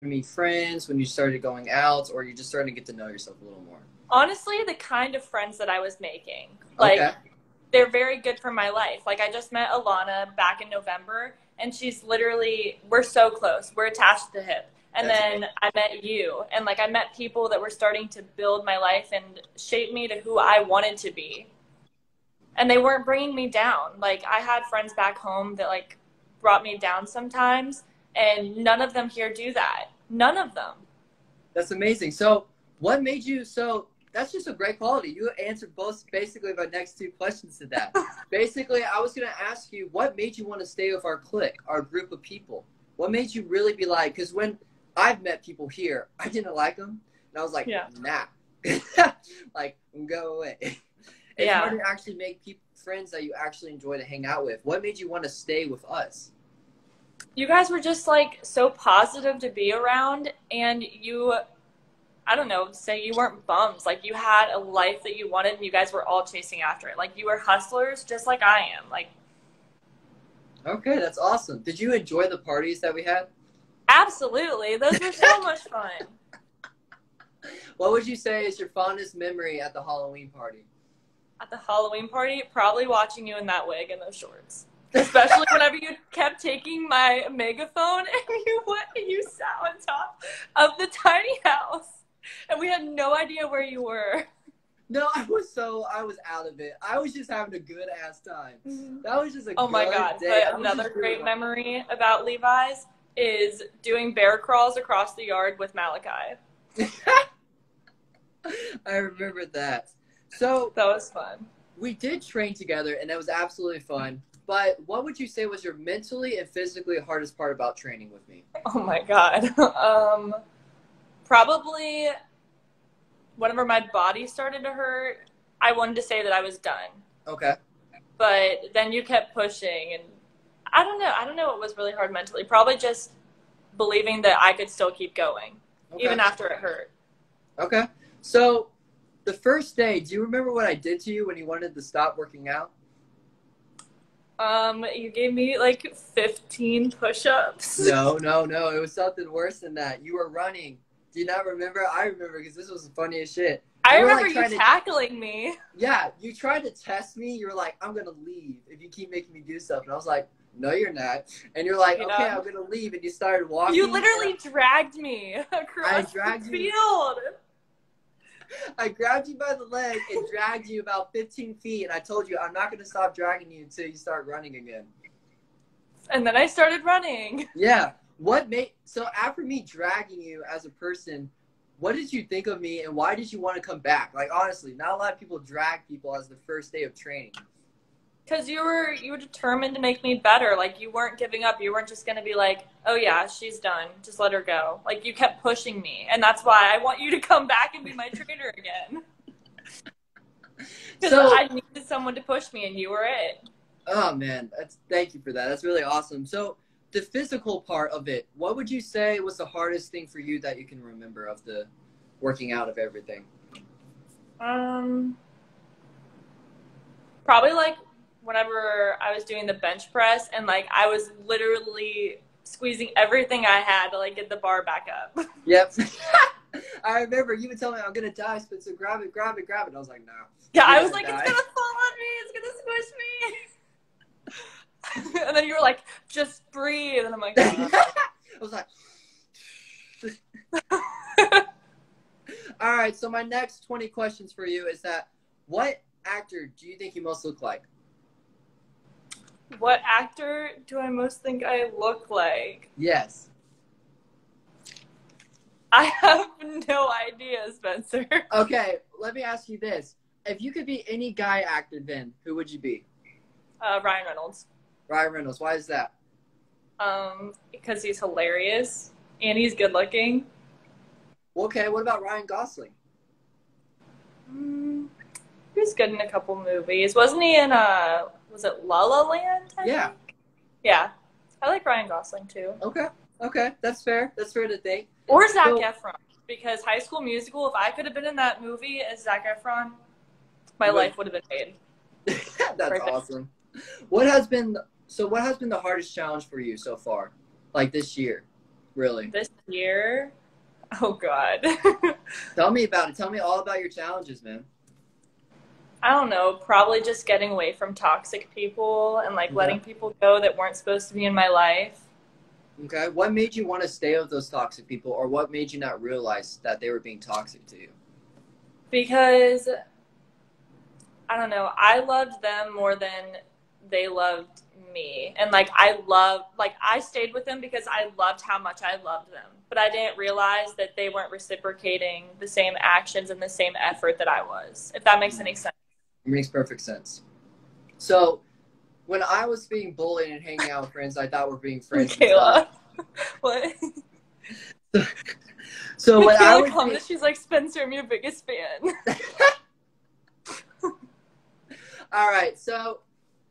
to meet friends, when you started going out, or you just starting to get to know yourself a little more? Honestly, the kind of friends that I was making. Okay. Like, they're very good for my life. Like, I just met Alana back in November, and she's literally, we're so close. We're attached to the hip. And That's amazing. then I met you, and like, I met people that were starting to build my life and shape me to who I wanted to be. And they weren't bringing me down. Like, I had friends back home that like brought me down sometimes, and none of them here do that. None of them. That's amazing. So, what made you so? That's just a great quality. You answered both basically my next two questions to that. Basically, I was going to ask you what made you want to stay with our clique, our group of people. What made you really be like? Because when I've met people here, I didn't like them, and I was like, Yeah. nah, like go away. It's hard Yeah. to actually make people friends that you actually enjoy to hang out with. What made you want to stay with us? You guys were just like so positive to be around, and you, I don't know, say you weren't bums. Like, you had a life that you wanted, and you guys were all chasing after it. Like, you were hustlers just like I am. Like, Okay, that's awesome. Did you enjoy the parties that we had? absolutely. Those were so much fun. What would you say is your fondest memory at the Halloween party? At the Halloween party, probably watching you in that wig and those shorts. Especially whenever you kept taking my megaphone and you sat on top of the tiny house, and we had no idea where you were. No, I was out of it. I was just having a good ass time. That was just a Oh my good God. day. But I was another just doing great memory about Levi's is doing bear crawls across the yard with Malachi. I remember that. So That was fun. we did train together, and that was absolutely fun. But what would you say was your mentally and physically hardest part about training with me? Oh my God. Probably whenever my body started to hurt, I wanted to say that I was done. Okay. But then you kept pushing, and I don't know. I don't know what was really hard mentally. Probably just believing that I could still keep going, Okay. even after it hurt. Okay. So the first day, do you remember what I did to you when you wanted to stop working out? You gave me like 15 push-ups. No, no, no. It was something worse than that. You were running. Do you not remember? I remember because this was the funniest shit. I You were remember like you trying to, tackling me. yeah, you tried to test me. You were like, I'm going to leave if you keep making me do stuff. And I was like, no, you're not. And you're like, okay, Yeah. I'm going to leave. And you started walking. You literally dragged me I across the dragged you. field. I grabbed you by the leg and dragged you about 15 feet. And I told you, I'm not going to stop dragging you until you start running again. And then I started running. Yeah. What made so after me dragging you as a person, what did you think of me and why did you want to come back? Like honestly, not a lot of people drag people as the first day of training. Because you were determined to make me better. Like, you weren't giving up. You weren't just going to be like, oh yeah, she's done. Just let her go. Like, you kept pushing me. And that's why I want you to come back and be my trainer again. Because So, I needed someone to push me, and you were it. oh man, thank you for that. That's really awesome. So, the physical part of it, what would you say was the hardest thing for you that you can remember of the working out of everything? Um, Probably like whenever I was doing the bench press, and like I was literally squeezing everything I had to like get the bar back up. Yep. I remember you would tell me I'm gonna die, Spencer. Grab it, grab it, grab it. I was like, no. Yeah, I You're was gonna like, die. it's gonna fall on me. It's gonna squish me. And then you were like, just breathe. And I'm like, I was like, all right. So my next 20 questions for you is that what actor do you think you most look like? what actor do I most think I look like? Yes. I have no idea, Spencer. Okay. Let me ask you this: if you could be any guy actor, then who would you be? Ryan Reynolds. Ryan Reynolds. Why is that? Because he's hilarious and he's good looking. Okay. What about Ryan Gosling? He was good in a couple movies. Wasn't he in was it La La Land? Yeah. Yeah. I like Ryan Gosling too. Okay. Okay. That's fair. That's fair to think. Or Zac So- Efron. Because High School Musical, if I could have been in that movie as Zac Efron, my Right. life would have been made. That's Perfect. awesome. What has been the hardest challenge for you so far? Like this year? Really? This year? Oh, God. Tell me about it. Tell me all about your challenges, man. I don't know. Probably just getting away from toxic people and like Okay. letting people go that weren't supposed to be in my life. Okay. What made you want to stay with those toxic people, or what made you not realize that they were being toxic to you? Because, I don't know, I loved them more than they loved me. And like, I stayed with them because I loved how much I loved them. But I didn't realize that they weren't reciprocating the same actions and the same effort that I was, if that makes any sense. It makes perfect sense. So, when I was being bullied and hanging out with friends I thought were being friends. Kayla. What? So when I was commented, she's like, Spencer, I'm your biggest fan. All right, so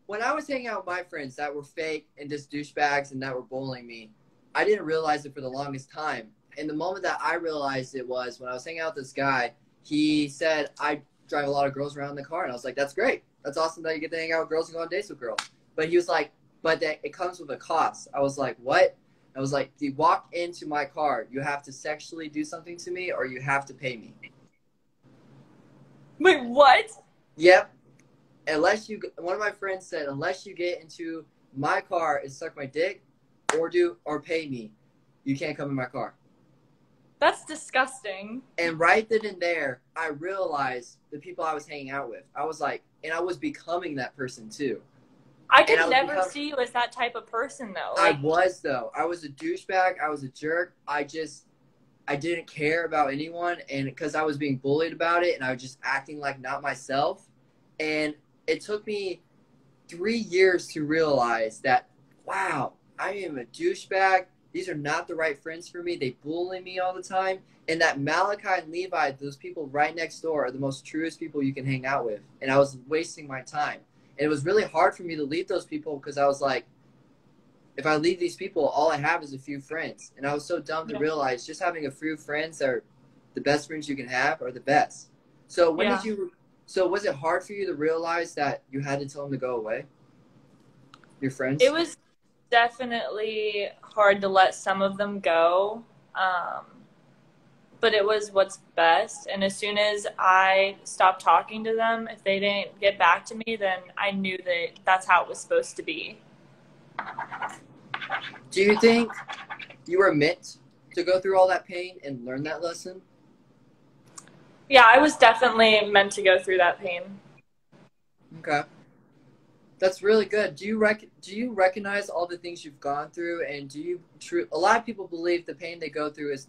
when I was hanging out with my friends that were fake and just douchebags and that were bullying me, I didn't realize it for the longest time. And the moment that I realized it was when I was hanging out with this guy. He said, I drive a lot of girls around in the car. And I was like, that's great. That's awesome that you get to hang out with girls and go on dates with girls. But he was like, but that it comes with a cost. I was like, what? I was like, if you walk into my car, you have to sexually do something to me or you have to pay me. Wait, what? Yep. One of my friends said, unless you get into my car and suck my dick or pay me, you can't come in my car. That's disgusting. And right then and there, I realized the people I was hanging out with. I was like, and I was becoming that person too. I could never see you as that type of person, though. Like, I was, though. I was a douchebag. I was a jerk. I didn't care about anyone, and because I was being bullied about it, and I was just acting like not myself. And it took me 3 years to realize that, wow, I am a douchebag. These are not the right friends for me. They bully me all the time. And that Malachi and Levi, those people right next door, are the most truest people you can hang out with. And I was wasting my time. And it was really hard for me to leave those people because I was like, if I leave these people, all I have is a few friends. And I was so dumb to realize just having a few friends that are the best friends you can have are the best. So was it hard for you to realize that you had to tell them to go away? Your friends? It was definitely hard to let some of them go. But it was what's best. And as soon as I stopped talking to them, if they didn't get back to me, then I knew that that's how it was supposed to be. Do you think you were meant to go through all that pain and learn that lesson? Yeah, I was definitely meant to go through that pain. Okay. That's really good. Do you recognize all the things you've gone through, and a lot of people believe the pain they go through is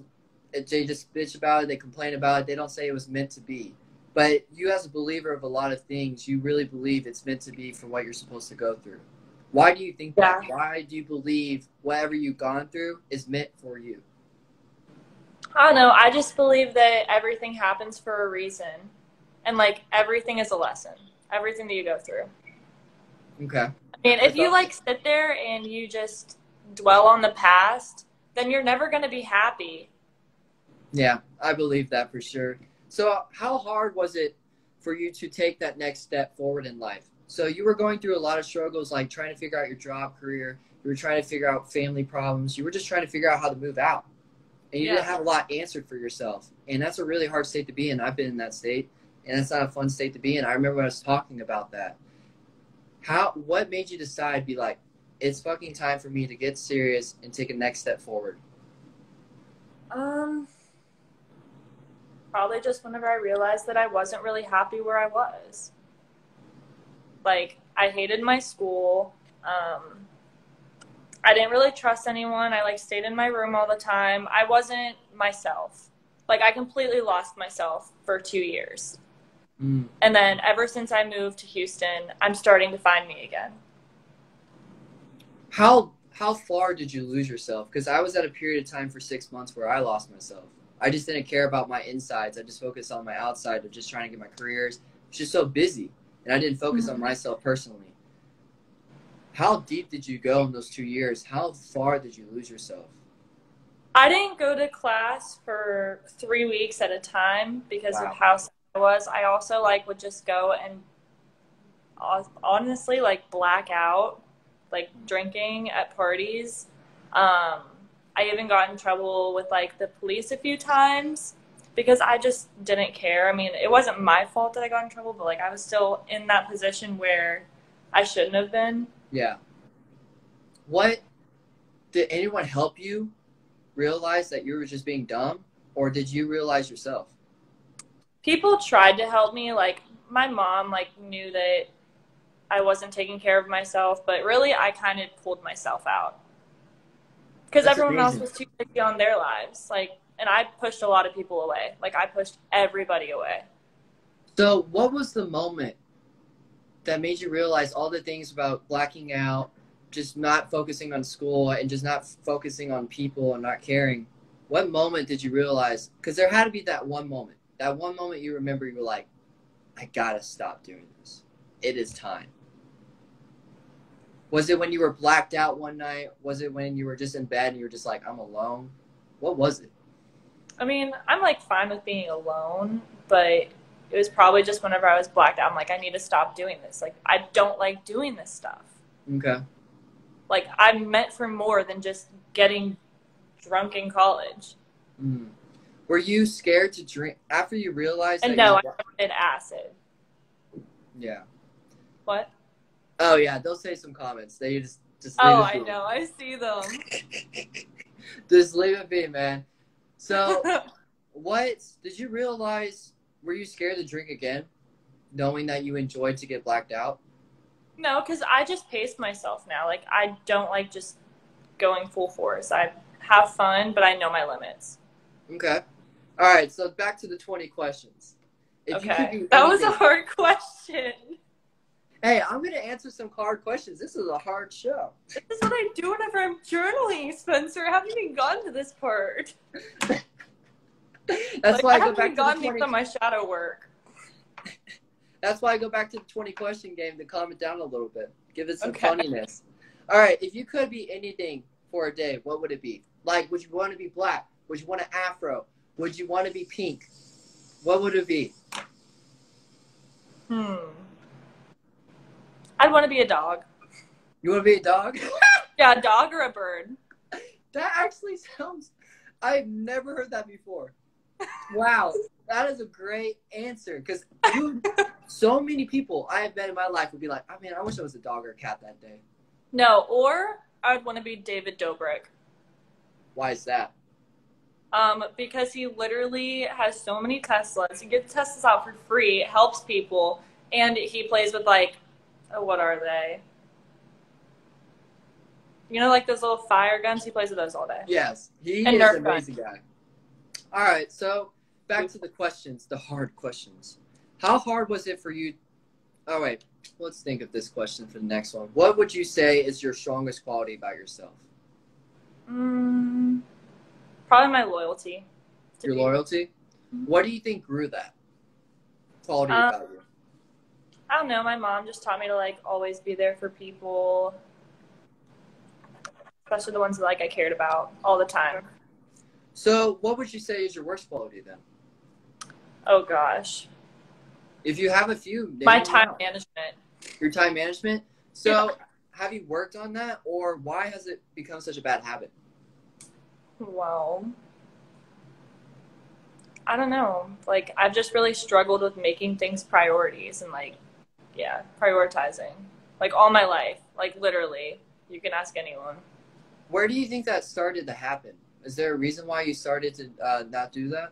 they just bitch about it, they complain about it, they don't say it was meant to be. But you, as a believer of a lot of things, you really believe it's meant to be for what you're supposed to go through. Why do you think that? Why do you believe whatever you've gone through is meant for you? I don't know. I just believe that everything happens for a reason. And, like, everything is a lesson. Everything that you go through. Okay. I mean, if you, like, sit there and you just dwell on the past, then you're never going to be happy. Yeah, I believe that for sure. So how hard was it for you to take that next step forward in life? So you were going through a lot of struggles, like trying to figure out your job, career. You were trying to figure out family problems. You were just trying to figure out how to move out. And you didn't have a lot answered for yourself. And that's a really hard state to be in. I've been in that state. And that's not a fun state to be in. I remember when I was talking about that. What made you decide, be like, it's fucking time for me to get serious and take a next step forward? Probably just whenever I realized that I wasn't really happy where I was. Like, I hated my school. I didn't really trust anyone. I, like, stayed in my room all the time. I wasn't myself. Like, I completely lost myself for 2 years. And then ever since I moved to Houston, I'm starting to find me again. How far did you lose yourself? Because I was at a period of time for 6 months where I lost myself. I just didn't care about my insides. I just focused on my outside of just trying to get my careers. I was just so busy, and I didn't focus on myself personally. How deep did you go in those 2 years? How far did you lose yourself? I didn't go to class for 3 weeks at a time because of how sad I was. I also, like, would just go and honestly, like, black out, like, drinking at parties. I even got in trouble with like the police a few times because I just didn't care. I mean, it wasn't my fault that I got in trouble, but like I was still in that position where I shouldn't have been. Yeah. What did anyone help you realize that you were just being dumb, or did you realize yourself? People tried to help me. Like my mom like knew that I wasn't taking care of myself, but really I kind of pulled myself out because That's everyone else amazing. was too busy on their lives. Like, and I pushed a lot of people away. Like I pushed everybody away. So what was the moment that made you realize all the things about blacking out, just not focusing on school and just not focusing on people and not caring? What moment did you realize? Because there had to be that one moment. That one moment you remember you were like, I gotta stop doing this. It is time. Was it when you were blacked out one night? Was it when you were just in bed and you were just like, I'm alone? What was it? I mean, I'm like fine with being alone, but it was probably just whenever I was blacked out, I'm like, I need to stop doing this. Like, I don't like doing this stuff. Okay. Like, I'm meant for more than just getting drunk in college. Mm. Were you scared to drink after you realized And that no, you I did acid. Yeah. What? Oh yeah, they'll say some comments. They just leave Oh, it I be. know. I see them. Just leave it be, man. So, what did you realize? Were you scared to drink again, knowing that you enjoyed to get blacked out? No, because I just pace myself now. Like, I don't like just going full force. I have fun, but I know my limits. Okay. All right. So back to the 20 questions. If you could Okay. do That was a anything- hard question. Hey, I'm gonna answer some hard questions. This is a hard show. This is what I do whenever I'm journaling, Spencer. I haven't even gotten to this part. That's why I go haven't back even to the gotten 20. to my shadow work. That's why I go back to the 20 question game to calm it down a little bit. Give it some Okay. funniness. All right, if you could be anything for a day, what would it be? Like, would you want to be black? Would you want an afro? Would you want to be pink? What would it be? I'd want to be a dog. You want to be a dog? Yeah, a dog or a bird. That actually sounds... I've never heard that before. Wow, that is a great answer. Because so many people I have met in my life would be like, oh, man, I wish I was a dog or a cat that day. No, or I'd want to be David Dobrik. Why is that? Because he literally has so many Teslas. He gets Teslas out for free, helps people, and he plays with like, what are they? You know, like those little fire guns? He plays with those all day. Yes, he And is Nerf an amazing guy. All right, so back to the questions, the hard questions. How hard was it for you? Oh, wait, let's think of this question for the next one. What would you say is your strongest quality about yourself? Probably my loyalty. Your loyalty? What do you think grew that quality about you? I don't know. My mom just taught me to like always be there for people, especially the ones that like I cared about all the time. So, what would you say is your worst quality then? Oh gosh, If you have a few, name my them time out. management. Your time management. So, Yeah. have you worked on that, or why has it become such a bad habit? Well, I don't know. Like I've just really struggled with making things priorities and like, yeah, prioritizing. Like all my life, like literally, you can ask anyone. Where do you think that started to happen? Is there a reason why you started to not do that?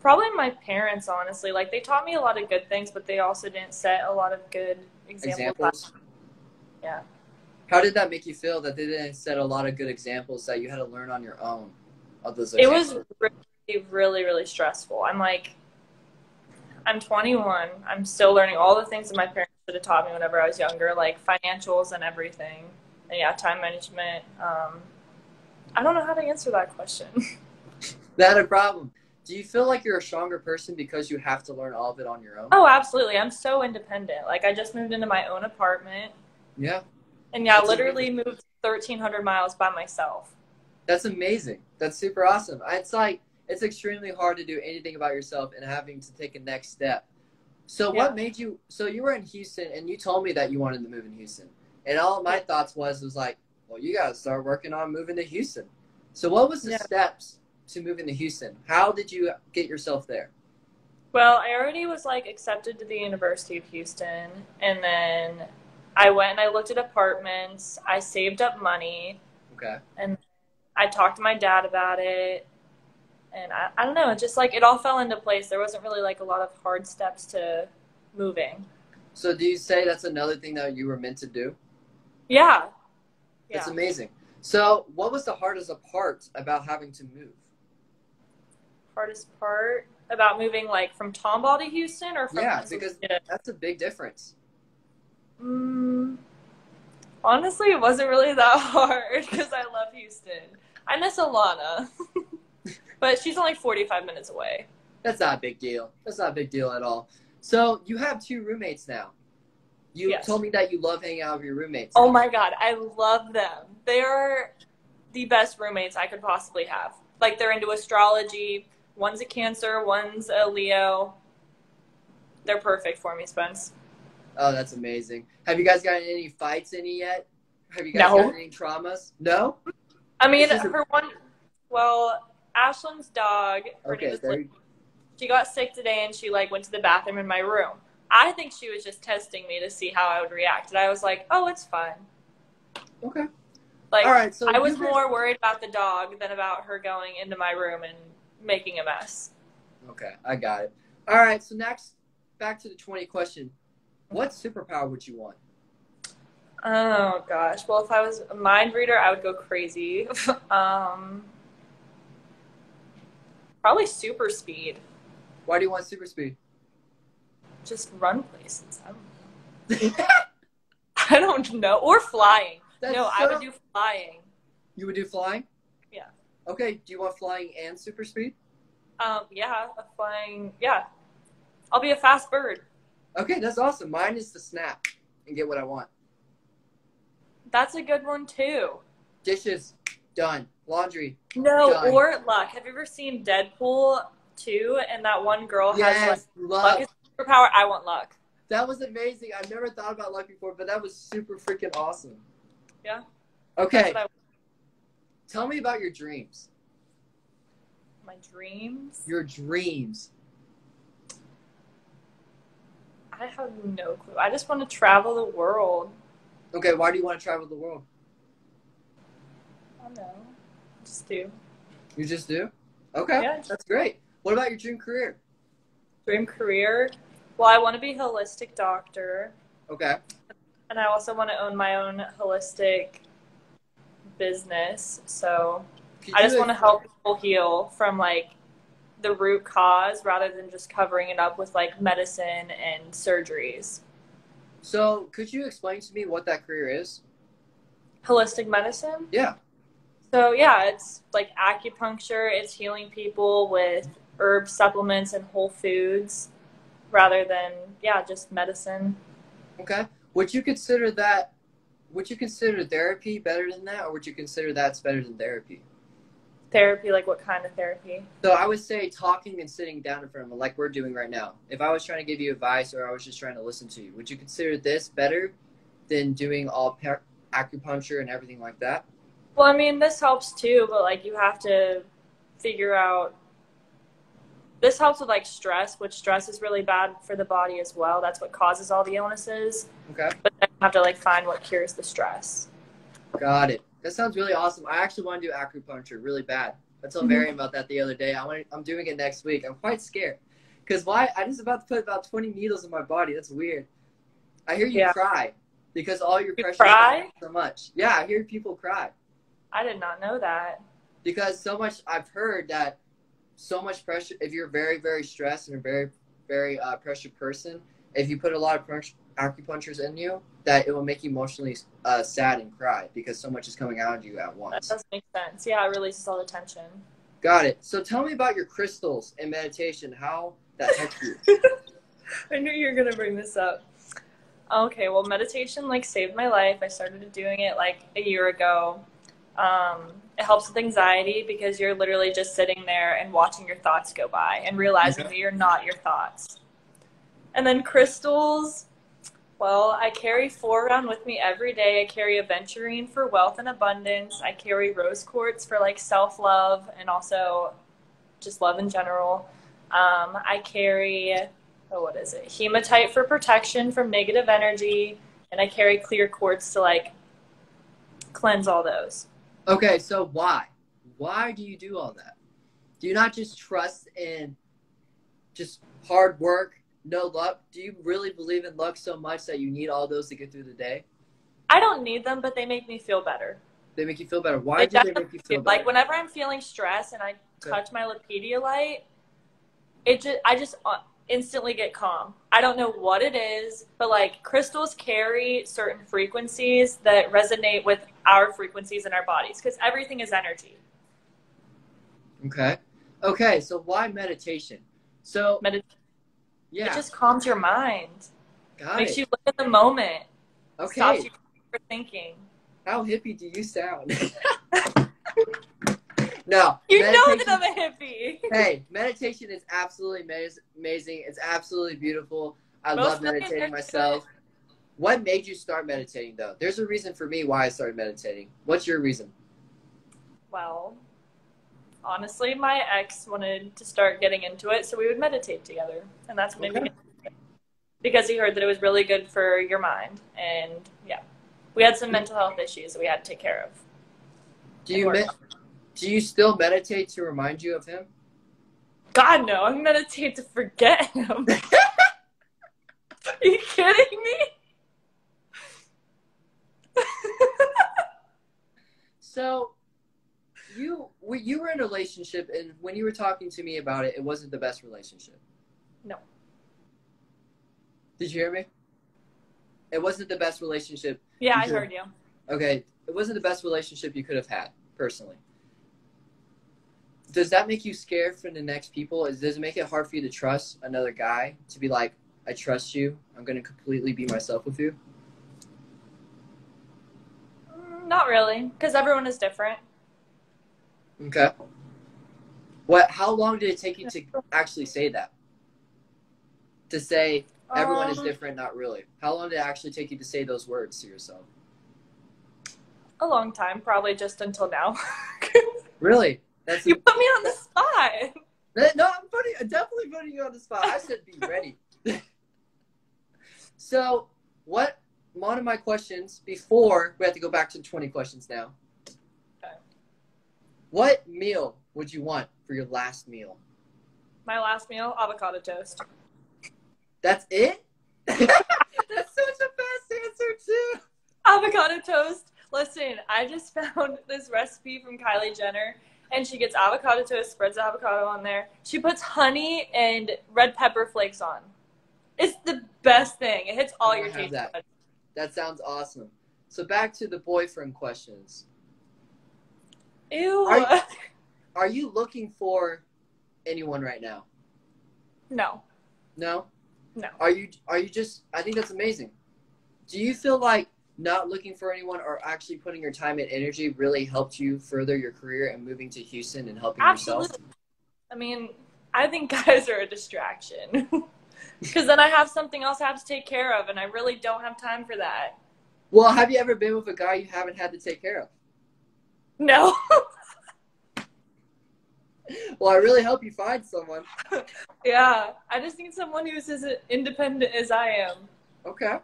Probably my parents, honestly. Like they taught me a lot of good things, but they also didn't set a lot of good examples. Yeah. How did that make you feel that they didn't set a lot of good examples that you had to learn on your own of those It examples? was really, really stressful. I'm 21. I'm still learning all the things that my parents should have taught me whenever I was younger, like financials and everything. And yeah, time management. I don't know how to answer that question. Not a problem. Do you feel like you're a stronger person because you have to learn all of it on your own? Oh, absolutely. I'm so independent. Like I just moved into my own apartment. Yeah. And yeah, That's literally amazing. moved 1,300 miles by myself. That's amazing. That's super awesome. It's like, it's extremely hard to do anything about yourself and having to take a next step. So Yeah. what made you, so you were in Houston and you told me that you wanted to move in Houston. And all of my thoughts was like, well, you got to start working on moving to Houston. So what was the Yeah. steps to moving to Houston? How did you get yourself there? Well, I already was like accepted to the University of Houston, and then I went and I looked at apartments. I saved up money, Okay. and I talked to my dad about it. And I don't know, it just like it all fell into place. There wasn't really like a lot of hard steps to moving. So do you say that's another thing that you were meant to do? Yeah. That's Yeah. amazing. So what was the hardest part about having to move? Hardest part about moving like from Tomball to Houston or from Yeah, because Pennsylvania? that's a big difference. Honestly, it wasn't really that hard because I love Houston. I miss Alana, but she's only 45 minutes away. That's not a big deal. That's not a big deal at all. So you have 2 roommates now. You Yes. told me that you love hanging out with your roommates. Oh my God, I love them. They are the best roommates I could possibly have. Like, they're into astrology. One's a Cancer, one's a Leo. They're perfect for me, Spence. Oh, that's amazing. Have you guys gotten any fights yet? Have you guys No. gotten any traumas? No? I mean, This is her one, well, Ashlyn's dog, her name Okay, is there Liz. She got sick today and she like went to the bathroom in my room. I think she was just testing me to see how I would react. And I was like, oh, it's fine. Okay. Like, All right, so I was you've been- more worried about the dog than about her going into my room and making a mess. Okay, I got it. All right, so next, back to the 20 question. What superpower would you want? Oh, gosh. Well, if I was a mind reader, I would go crazy. Probably super speed. Why do you want super speed? Just run places. I don't know. Or flying. No, I would do flying. You would do flying? Yeah. Okay, do you want flying and super speed? Yeah, flying. Yeah. I'll be a fast bird. Okay, that's awesome. Mine is to snap and get what I want. That's a good one, too. Dishes, done. Laundry, No, done. or luck. Have you ever seen Deadpool 2? And that one girl has Yes, luck luck. is superpower. I want luck. That was amazing. I've never thought about luck before, but that was super freaking awesome. Yeah. Okay, That's what tell me about your dreams. my dreams. Your dreams. I have no clue. I just want to travel the world. Okay, why do you want to travel the world? I don't know. Just do. You just do? Okay, Yeah. that's great. What about your dream career? Dream career. Well, I want to be a holistic doctor. Okay. And I also want to own my own holistic business. So Could I just you want to help people heal from like the root cause rather than just covering it up with like medicine and surgeries. So, could you explain to me what that career is? Holistic medicine? Yeah. So yeah, it's like acupuncture. It's healing people with herb supplements and whole foods rather than, yeah, just medicine. Okay. Would you consider that? Would you consider therapy better than that, or would you consider that's better than therapy? Therapy, like what kind of therapy? So I would say talking and sitting down in front of them, like we're doing right now. If I was trying to give you advice, or I was just trying to listen to you, would you consider this better than doing all acupuncture and everything like that? Well, I mean, this helps too, but like you have to figure out. This helps with like stress, which stress is really bad for the body as well. That's what causes all the illnesses. Okay. But then you have to like find what cures the stress. Got it. That sounds really awesome. I actually want to do acupuncture really bad. I told Marion about that the other day. I'm doing it next week. I'm quite scared. Because why? I just about to put about 20 needles in my body. That's weird. I hear you cry because all your pressure cry? so much. Yeah, I hear people cry. I did not know that. Because so much, I've heard that so much pressure, if you're very, very stressed and a very, very pressured person, if you put a lot of acupunctures in you, that it will make you emotionally sad and cry because so much is coming out of you at once. That does make sense. Yeah, it releases all the tension. Got it. So tell me about your crystals and meditation, how that helps you. I knew you were going to bring this up. Okay, well, meditation like saved my life. I started doing it like a year ago. It helps with anxiety because you're literally just sitting there and watching your thoughts go by and realizing that you're not your thoughts. And then crystals, Well, I carry 4 around with me every day. I carry aventurine for wealth and abundance. I carry rose quartz for like self-love and also just love in general. I carry, oh, what is it? Hematite for protection from negative energy. And I carry clear quartz to like cleanse all those. Okay, so why? Why do you do all that? Do you not just trust in just hard work, no luck? Do you really believe in luck so much that you need all those to get through the day? I don't need them, but they make me feel better. They make you feel better. Why do they make you feel better? Like whenever I'm feeling stressed and I touch my Lepidolite, I just instantly get calm. I don't know what it is, but like crystals carry certain frequencies that resonate with our frequencies in our bodies because everything is energy. Okay. Okay, so why meditation? So yeah, it just calms your mind. Makes you live in the moment. Okay. Stops you from thinking. How hippie do you sound? No. You know that I'm a hippie. Hey, meditation is absolutely amazing. It's absolutely beautiful. I love meditating myself. What made you start meditating, though? There's a reason for me why I started meditating. What's your reason? Well, honestly, my ex wanted to start getting into it, so we would meditate together. And that's what made me get into it. Because he heard that it was really good for your mind. And, yeah. We had some mental health issues that we had to take care of. Do you still meditate to remind you of him? God, no. I meditate to forget him. Are you kidding me? So, you were in a relationship, and when you were talking to me about it, it wasn't the best relationship. No. Did you hear me? It wasn't the best relationship. Yeah, I heard you. Okay. It wasn't the best relationship you could have had, personally. Does that make you scared for the next people? Does it make it hard for you to trust another guy? To be like, I trust you. I'm going to completely be myself with you? Not really, because everyone is different. Okay. How long did it take you to actually say that? To say everyone is different, not really. How long did it actually take you to say those words to yourself? A long time, probably just until now. Really? You put me on the spot. No, I'm definitely putting you on the spot. I said be ready. So, one of my questions before we have to go back to 20 questions now. Okay. What meal would you want for your last meal? My last meal, avocado toast. That's it? That's such a fast answer, too. Avocado toast. Listen, I just found this recipe from Kylie Jenner, and she gets avocado toast, spreads avocado on there. She puts honey and red pepper flakes on. It's the best thing. It hits all your taste buds. That sounds awesome. So back to the boyfriend questions. Ew. Are you looking for anyone right now? No. No? No. Are you just, I think that's amazing. Do you feel like not looking for anyone or actually putting your time and energy really helped you further your career and moving to Houston and helping yourself? I mean, I think guys are a distraction. Because then I have something else I have to take care of, and I really don't have time for that. Well, have you ever been with a guy you haven't had to take care of? No. Well, I really hope you find someone. Yeah, I just need someone who's as independent as I am. Okay.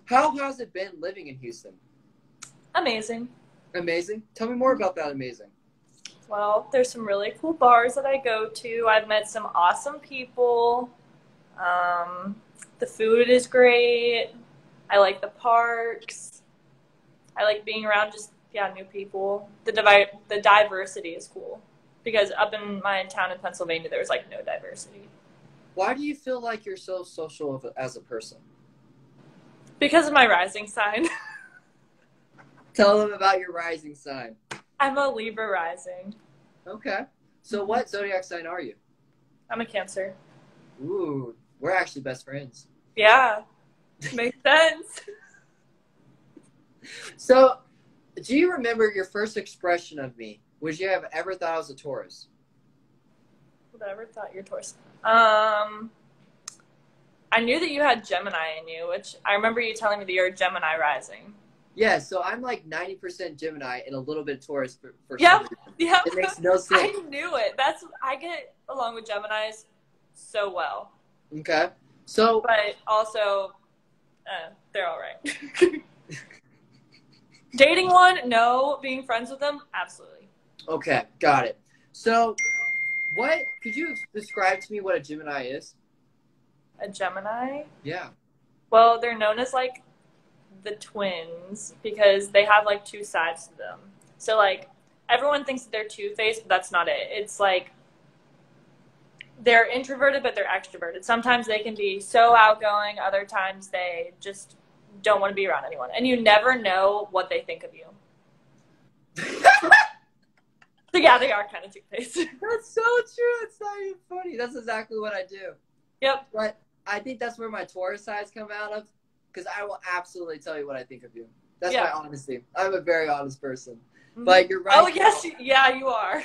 How has it been living in Houston? Amazing. Amazing? Tell me more about that amazing. Well, there's some really cool bars that I go to. I've met some awesome people. The food is great. I like the parks. I like being around new people. The diversity is cool. Because up in my town in Pennsylvania, there's like no diversity. Why do you feel like you're so social as a person? Because of my rising sign. Tell them about your rising sign. I'm a Libra rising. Okay. So what zodiac sign are you? I'm a Cancer. Ooh, we're actually best friends. Yeah. Makes sense. So, do you remember your first expression of me? Would you have ever thought I was a Taurus? Would I ever thought you're Taurus? I knew that you had Gemini in you, which I remember you telling me that you're a Gemini rising. Yeah, so I'm like 90% Gemini and a little bit Taurus for some Yep, reason. yep. It makes no sense. I knew it. I get along with Geminis so well. Okay. So, but also, they're all right. Dating one, no. Being friends with them, absolutely. okay, got it. So, could you describe to me what a Gemini is? A Gemini? Yeah. Well, they're known as like the twins because they have like two sides to them. So like everyone thinks that they're two-faced, but that's not it. It's like they're introverted, but they're extroverted. Sometimes they can be so outgoing. Other times they just don't want to be around anyone. And you never know what they think of you. So yeah, they are kind of two-faced. That's so true. It's not even funny. That's exactly what I do. Yep. But I think that's where my Taurus sides come out of, because I will absolutely tell you what I think of you. That's my honesty. I'm a very honest person. Mm-hmm. But you're right. Oh, yes. Yeah, you are.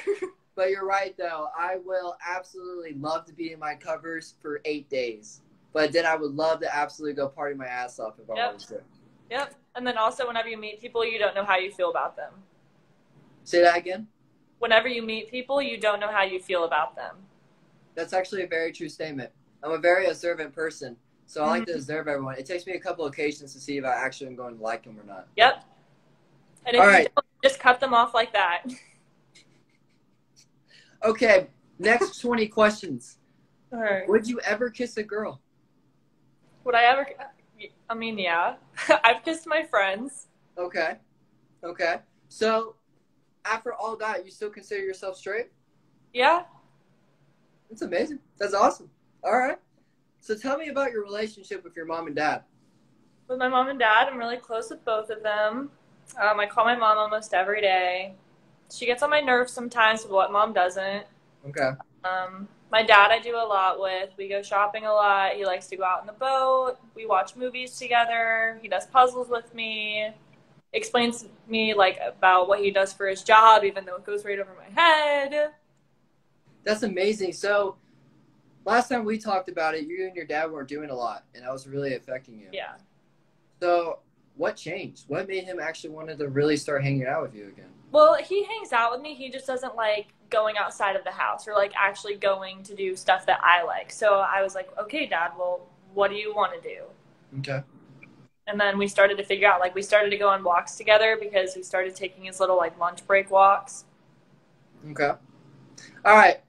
But you're right, though. I will absolutely love to be in my covers for 8 days. But then I would love to absolutely go party my ass off if I wanted to. Yep. And then also whenever you meet people, you don't know how you feel about them. Say that again? Whenever you meet people, you don't know how you feel about them. That's actually a very true statement. I'm a very observant person, so I like to observe everyone. It takes me a couple occasions to see if I actually am going to like them or not. Yep. And if you don't, just cut them off like that. Okay, next 20 questions. All right. Would you ever kiss a girl? Would I ever? I mean, yeah. I've kissed my friends. Okay. Okay. So, after all that, you still consider yourself straight? Yeah. That's amazing. That's awesome. All right. So tell me about your relationship with your mom and dad. With my mom and dad, I'm really close with both of them. I call my mom almost every day. She gets on my nerves sometimes, but what mom doesn't. Okay. My dad I do a lot with. We go shopping a lot. He likes to go out on the boat. We watch movies together. He does puzzles with me. Explains to me like about what he does for his job, even though it goes right over my head. That's amazing. So last time we talked about it, you and your dad weren't doing a lot, and that was really affecting you. Yeah. So what changed? What made him actually wanted to really start hanging out with you again? Well, he hangs out with me. He just doesn't like going outside of the house or like actually going to do stuff that I like. So I was like, okay, Dad, well, what do you want to do? Okay. And then we started to figure out, like, we started to go on walks together because he started taking his little like lunch break walks. Okay. All right.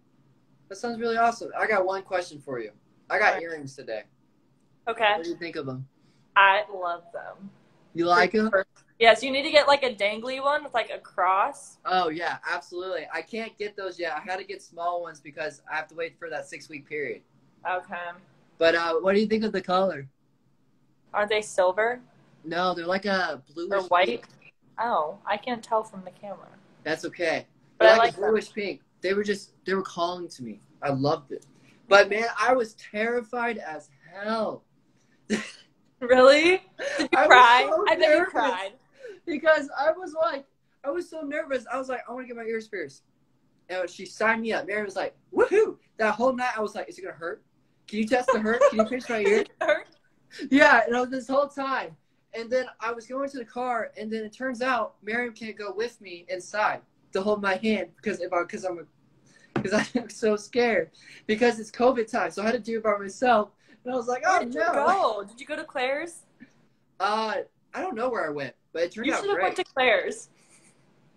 That sounds really awesome. I got one question for you. I got earrings today. Okay. What do you think of them? I love them. You like them? Yes, you need to get like a dangly one with like a cross. Oh, yeah, absolutely. I can't get those yet. I had to get small ones because I have to wait for that 6-week period. Okay. But what do you think of the color? Are they silver? No, they're like a bluish or white? pink. Oh, I can't tell from the camera. That's okay. But They're I like a bluish pink. They were calling to me. I loved it. But man, I was terrified as hell. Really? Did you cry? So I bet you cried. Because I was so nervous. I was like, I want to get my ears pierced. And she signed me up. Mary was like, woohoo! That whole night I was like, is it going to hurt? Can you test the hurt? Can you pinch my ear? Yeah, and I was this whole time. And then I was going to the car, and then it turns out Miriam can't go with me inside to hold my hand because I'm so scared because it's COVID time. So I had to do it by myself. And I was like, oh, Where did you go? Did you go to Claire's? I don't know where I went, but it turned out great. You should have went to Claire's.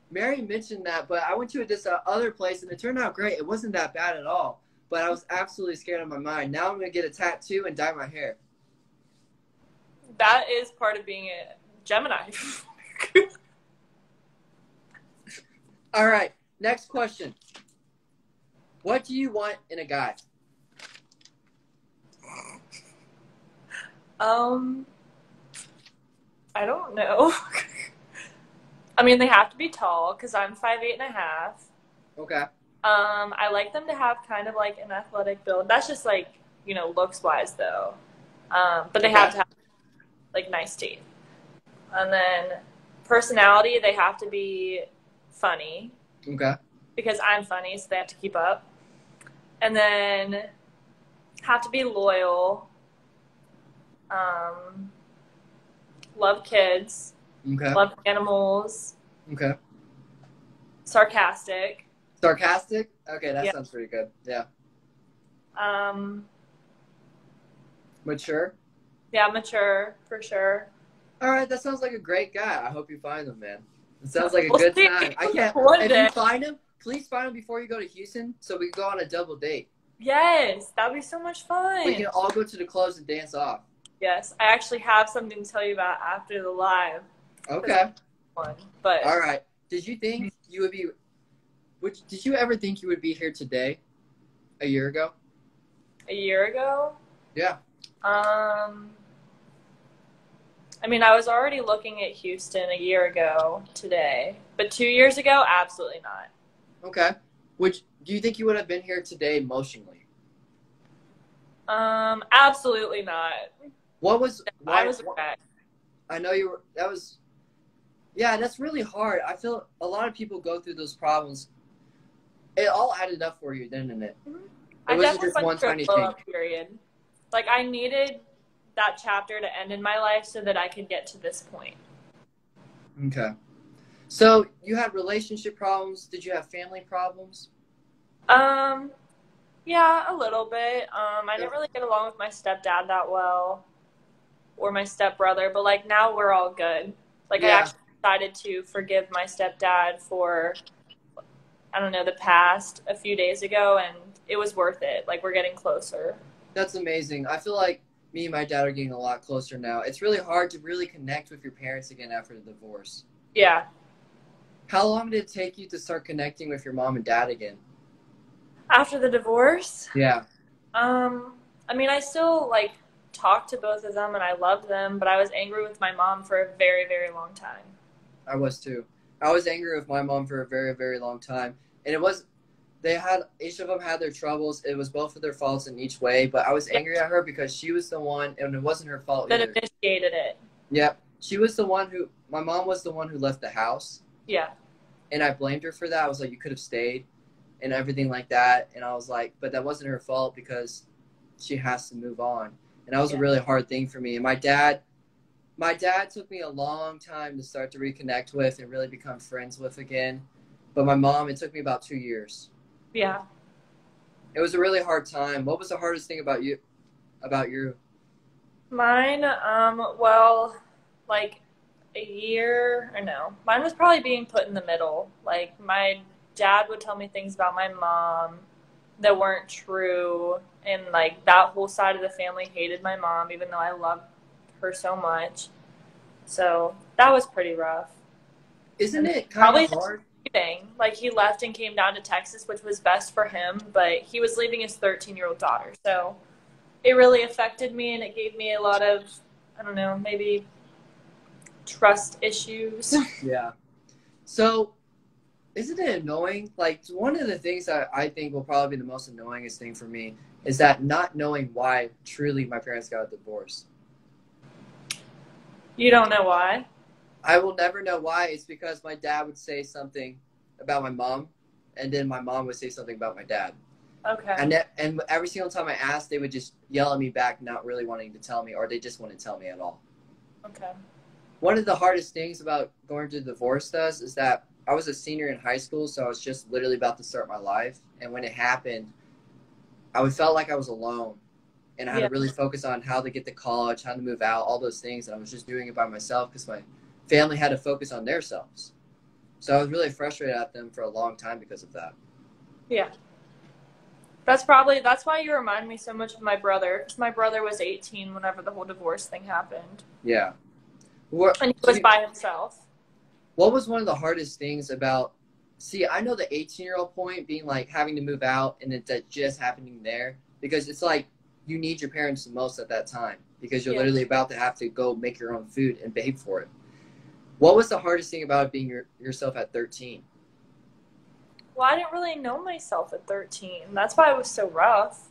Mary mentioned that, but I went to this other place, and it turned out great. It wasn't that bad at all, but I was absolutely scared out of my mind. Now I'm going to get a tattoo and dye my hair. That is part of being a Gemini. All right, next question. What do you want in a guy? I don't know. I mean, they have to be tall because I'm 5'8.5". Okay. I like them to have kind of like an athletic build. That's just like, looks wise though. But they have to have like nice teeth. And then personality, they have to be funny. Okay. Because I'm funny, so they have to keep up. And then have to be loyal. Um, love kids. Okay. Love animals. Okay. Sarcastic. Sarcastic? Okay, that Yeah. sounds pretty good. Yeah. Um, Mature? yeah, mature for sure. All right, that sounds like a great guy. I hope you find him, man. It sounds like a We'll good see. time. I can't. One If day. you find him, please find him before you go to Houston so we can go on a double date. Yes, that'd be so much fun. We can all go to the clubs and dance off. Yes, I actually have something to tell you about after the live. Okay. Fun, but All right. Did you think you would be? Did you ever think you would be here today? A year ago? a year ago, Yeah. I mean, I was already looking at Houston a year ago today, but 2 years ago, absolutely not. Okay. Do you think you would have been here today emotionally? Absolutely not. What was? I was a wreck. I know you were. That was. Yeah, that's really hard. I feel a lot of people go through those problems. It all added up for you, didn't it? Mm-hmm. It wasn't just one tiny thing. Period. Like, I needed that chapter to end in my life so that I could get to this point. Okay. So you had relationship problems. Did you have family problems? Yeah, a little bit. I didn't really get along with my stepdad that well, or my stepbrother, but like now we're all good. Like, I actually decided to forgive my stepdad for, I don't know, the past a few days ago, and it was worth it. Like, we're getting closer. That's amazing. I feel like me and my dad are getting a lot closer now. It's really hard to really connect with your parents again after the divorce. Yeah. How long did it take you to start connecting with your mom and dad again? After the divorce? Yeah. I mean, I still, like, talked to both of them, and I loved them, but I was angry with my mom for a very, very long time. I was too. I was angry with my mom for a very, very long time. And each of them had their troubles. It was both of their faults in each way, but I was angry at her because she was the one, and it wasn't her fault that either. Initiated it. Yep. My mom was the one who left the house. Yeah. And I blamed her for that. I was like, you could have stayed and everything like that. And I was like, but that wasn't her fault because she has to move on. And that was a really hard thing for me. And my dad took me a long time to start to reconnect with and really become friends with again. But my mom, it took me about 2 years. Yeah. It was a really hard time. What was the hardest thing about you? Mine, well, like mine was probably being put in the middle. Like, my dad would tell me things about my mom that weren't true, and like that whole side of the family hated my mom, even though I loved her so much. So that was pretty rough. Isn't it kind of hard? Like, he left and came down to Texas, which was best for him, but he was leaving his 13-year-old daughter. So it really affected me, and it gave me a lot of, I don't know, maybe trust issues. Yeah. So isn't it annoying? Like, one of the things that I think will probably be the most annoyingest thing for me is that not knowing why truly my parents got a divorce. You don't know why? I will never know why. It's because my dad would say something about my mom, and then my mom would say something about my dad. Okay. And every single time I asked, they would just yell at me back, not really wanting to tell me, or they just wouldn't tell me at all. Okay. One of the hardest things about going through the divorce is that I was a senior in high school, so I was just literally about to start my life. And when it happened, I felt like I was alone. And I had to really focus on how to get to college, how to move out, all those things. And I was just doing it by myself because my family had to focus on themselves. So I was really frustrated at them for a long time because of that. Yeah. That's why you remind me so much of my brother. Because my brother was 18 whenever the whole divorce thing happened. Yeah. And he was by himself. What was one of the hardest things about, I know the 18-year-old point being like having to move out and it's just happening there, because it's like you need your parents the most at that time because you're literally about to have to go make your own food and bake for it. What was the hardest thing about being yourself at 13? Well, I didn't really know myself at 13. That's why it was so rough.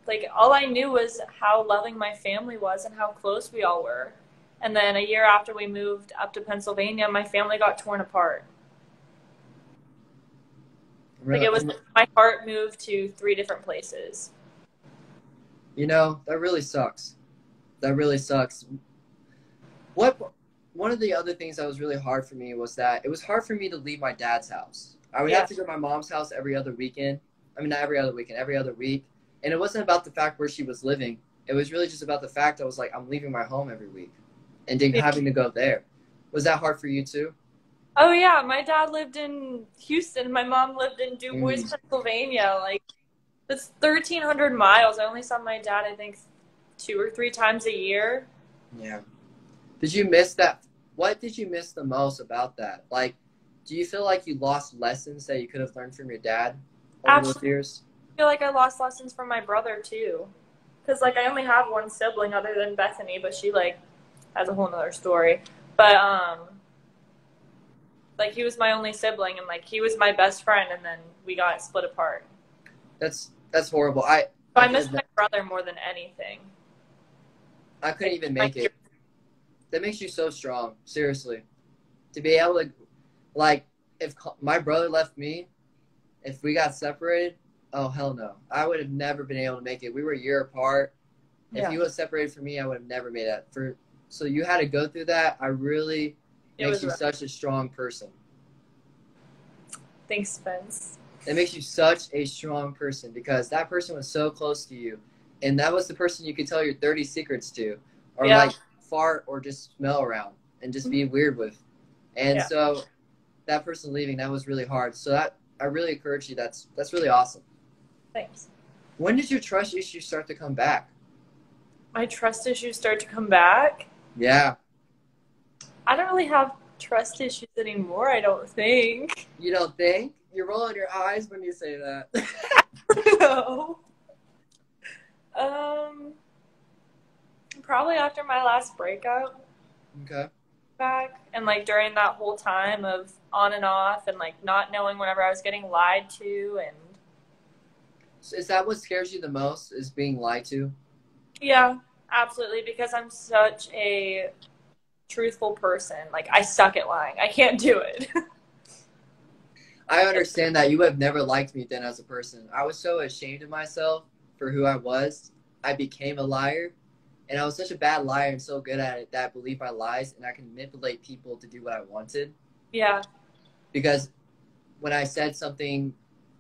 Like, all I knew was how loving my family was and how close we all were. And then a year after we moved up to Pennsylvania, my family got torn apart. Really? Like, my heart moved to 3 different places. You know, that really sucks. That really sucks. One of the other things that was really hard for me was that it was hard for me to leave my dad's house. I would have to go to my mom's house every other weekend. I mean, not every other weekend, every other week. And it wasn't about the fact where she was living. It was really just about the fact I was like, I'm leaving my home every week and then having to go there. Was that hard for you too? Oh yeah, my dad lived in Houston. My mom lived in Du Bois, Pennsylvania. Like, that's 1,300 miles. I only saw my dad, I think, 2 or 3 times a year. Yeah. Did you miss that? What did you miss the most about that? Like, do you feel like you lost lessons that you could have learned from your dad over those years? I feel like I lost lessons from my brother too. Because, like, I only have one sibling other than Bethany, but she, like, has a whole nother story. But, like, he was my only sibling, and, like, he was my best friend, and then we got split apart. That's horrible. I miss my brother more than anything. I couldn't even make it. That makes you so strong, seriously. To be able to, like, if my brother left me, if we got separated, oh, hell no. I would have never been able to make it. We were a year apart. If he was separated from me, I would have never made that. So you had to go through that. Makes you such a strong person. Thanks, Spence. It makes you such a strong person because that person was so close to you. And that was the person you could tell your dirty secrets to. Or, like, fart or just smell around and just be weird with. And so that person leaving, that was really hard. So I really encourage you. That's really awesome. Thanks. When did your trust issues start to come back? My trust issues start to come back? Yeah. I don't really have trust issues anymore, I don't think. You don't think? You're rolling your eyes when you say that. No. Probably after my last breakup. Okay. Back. And, like, during that whole time of on and off and, like, not knowing whenever I was getting lied to. And so is that what scares you the most, is being lied to? Yeah, absolutely, because I'm such a truthful person. Like, I suck at lying. I can't do it. I understand that. You have never liked me then as a person. I was so ashamed of myself for who I was. I became a liar. And I was such a bad liar and so good at it that I believed my lies and I can manipulate people to do what I wanted. Yeah. Because when I said something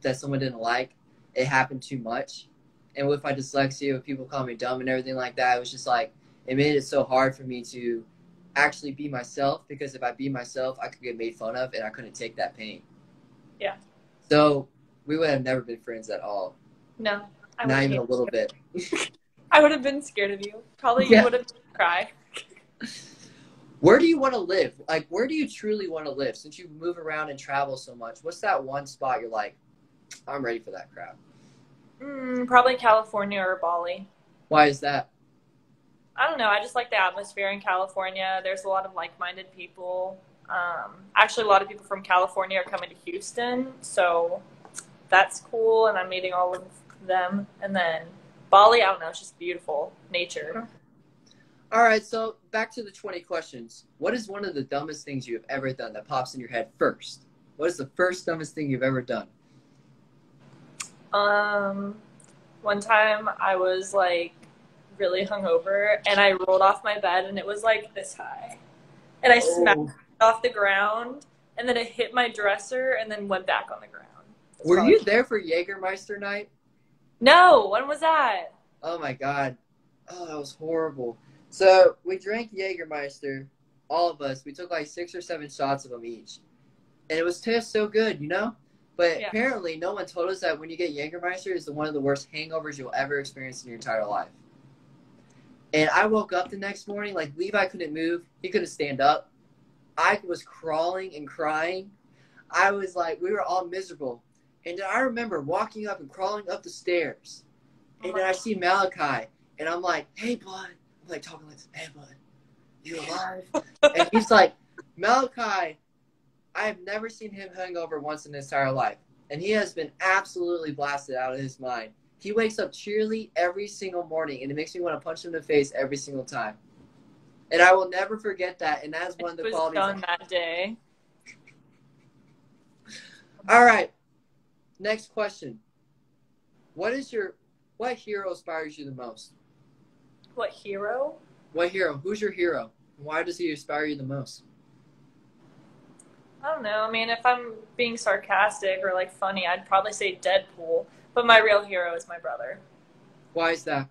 that someone didn't like, it happened too much. And with my dyslexia, with people calling me dumb and everything like that, it was just like, it made it so hard for me to actually be myself. Because if I be myself, I could get made fun of and I couldn't take that pain. Yeah. So we would have never been friends at all. No. Not even a little bit. I would have been scared of you. Probably you would have cried. Where do you want to live? Like, where do you truly want to live? Since you move around and travel so much, what's that one spot you're like, I'm ready for that crap? Probably California or Bali. Why is that? I don't know. I just like the atmosphere in California. There's a lot of like-minded people. Actually, a lot of people from California are coming to Houston, so that's cool, and I'm meeting all of them. And then Bali, I don't know, it's just beautiful nature. All right, so back to the 20 questions. What is one of the dumbest things you have ever done that pops in your head first? What is the first dumbest thing you've ever done? One time I was, like, really hungover, and I rolled off my bed, and it was, like, this high. And I smacked it off the ground, and then it hit my dresser, and then went back on the ground. Were you there for Jägermeister night? No, when was that? Oh, my God. Oh, that was horrible. So we drank Jägermeister, all of us. We took like 6 or 7 shots of them each. And it was tastes so good, you know? But apparently no one told us that when you get Jägermeister, it's one of the worst hangovers you'll ever experience in your entire life. And I woke up the next morning, like Levi couldn't move. He couldn't stand up. I was crawling and crying. I was like, we were all miserable. And then I remember walking up and crawling up the stairs. And then I see Malachi. And I'm like, hey, bud. I'm like talking like this, hey, bud. You alive? And he's like, Malachi, I have never seen him hungover once in his entire life. And he has been absolutely blasted out of his mind. He wakes up cheerily every single morning. And it makes me want to punch him in the face every single time. And I will never forget that. And that is one of the qualities. Done that day. All right. Next question. What hero inspires you the most? What hero? What hero? Who's your hero? Why does he inspire you the most? I don't know. I mean, if I'm being sarcastic or like funny, I'd probably say Deadpool. But my real hero is my brother. Why is that?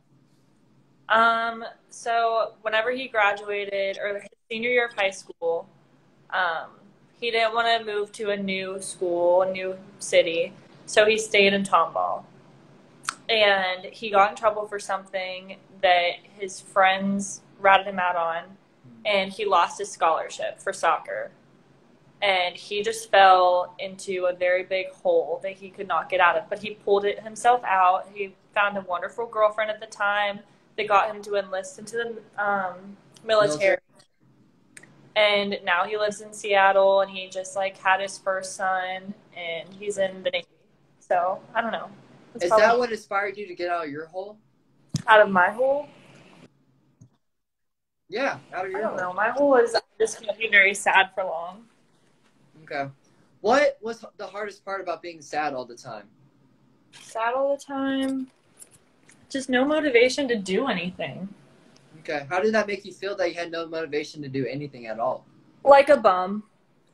So whenever he graduated or his senior year of high school, um, he didn't want to move to a new school, a new city, so he stayed in Tomball. And he got in trouble for something that his friends ratted him out on, and he lost his scholarship for soccer. And he just fell into a very big hole that he could not get out of. But he pulled it himself out. He found a wonderful girlfriend at the time that got him to enlist into the military. And now he lives in Seattle, and he just like had his first son, and he's in the Navy. So I don't know. Is that what inspired you to get out of your hole? Out of my hole? Yeah, out of your hole. I don't know. My hole is just going to be very sad for long. Okay. What was the hardest part about being sad all the time? Sad all the time? Just no motivation to do anything. Okay. How did that make you feel that you had no motivation to do anything at all? Like a bum.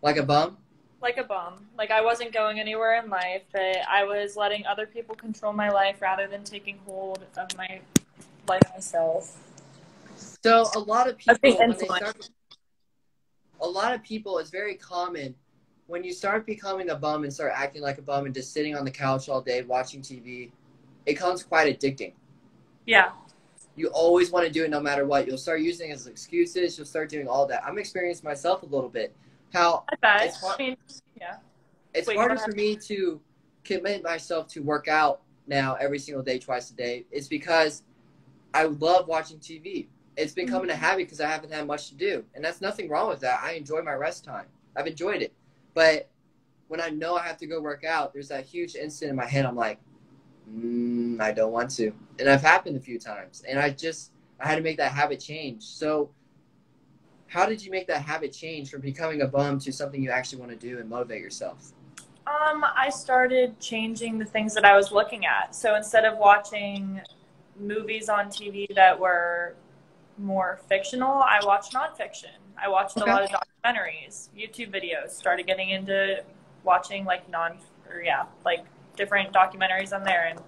Like a bum? Like a bum. Like I wasn't going anywhere in life, but I was letting other people control my life rather than taking hold of my life myself. So a lot of people, it's very common when you start becoming a bum and start acting like a bum and just sitting on the couch all day watching TV, it becomes quite addicting. Yeah. You always want to do it no matter what. You'll start using it as excuses. You'll start doing all that. I'm experiencing myself a little bit. How I bet. it's hard, I mean, yeah. It's harder for me to commit myself to work out now every single day, twice a day. It's because I love watching TV. It's becoming a habit because I haven't had much to do. And that's nothing wrong with that. I enjoy my rest time. I've enjoyed it. But when I know I have to go work out, there's that huge instant in my head. I'm like, I don't want to. And I've happened a few times. And I had to make that habit change. So how did you make that habit change from becoming a bum to something you actually want to do and motivate yourself? I started changing the things that I was looking at. So instead of watching movies on TV that were more fictional, I watched nonfiction. I watched a lot of documentaries, YouTube videos, started getting into watching like different documentaries on there, and